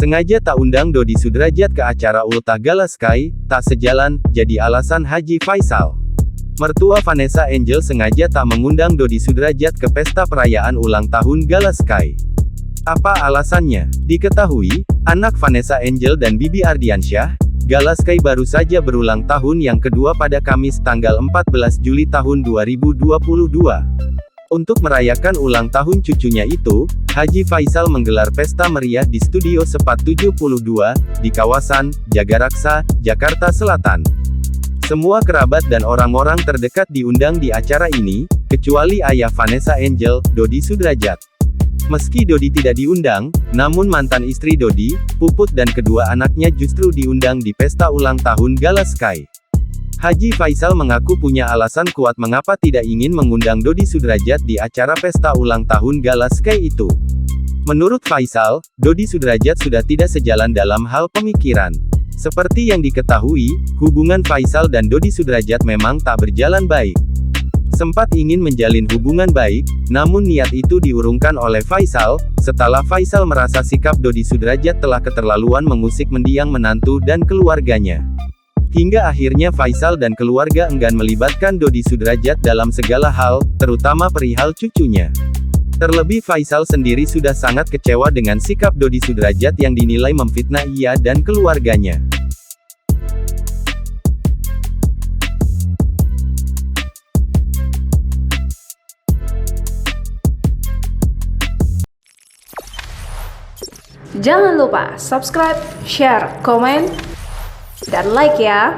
Sengaja tak undang Dodi Sudrajat ke acara Ultah Gala Sky, tak sejalan, jadi alasan Haji Faisal. Mertua Vanessa Angel sengaja tak mengundang Dodi Sudrajat ke pesta perayaan ulang tahun Gala Sky. Apa alasannya? Diketahui, anak Vanessa Angel dan Bibi Ardiansyah, Gala Sky baru saja berulang tahun yang kedua pada Kamis tanggal 14 Juli tahun 2022. Untuk merayakan ulang tahun cucunya itu, Haji Faisal menggelar pesta meriah di Studio Sepat 72, di kawasan Jagaraksa, Jakarta Selatan. Semua kerabat dan orang-orang terdekat diundang di acara ini, kecuali ayah Vanessa Angel, Dodi Sudrajat. Meski Dodi tidak diundang, namun mantan istri Dodi, Puput dan kedua anaknya justru diundang di pesta ulang tahun Gala Sky. Haji Faisal mengaku punya alasan kuat mengapa tidak ingin mengundang Dodi Sudrajat di acara pesta ulang tahun Gala Sky itu. Menurut Faisal, Dodi Sudrajat sudah tidak sejalan dalam hal pemikiran. Seperti yang diketahui, hubungan Faisal dan Dodi Sudrajat memang tak berjalan baik. Sempat ingin menjalin hubungan baik, namun niat itu diurungkan oleh Faisal, setelah Faisal merasa sikap Dodi Sudrajat telah keterlaluan mengusik mendiang menantu dan keluarganya. Hingga akhirnya Faisal dan keluarga enggan melibatkan Dodi Sudrajat dalam segala hal, terutama perihal cucunya. Terlebih Faisal sendiri sudah sangat kecewa dengan sikap Dodi Sudrajat yang dinilai memfitnah ia dan keluarganya. Jangan lupa subscribe, share, komen, dan like ya.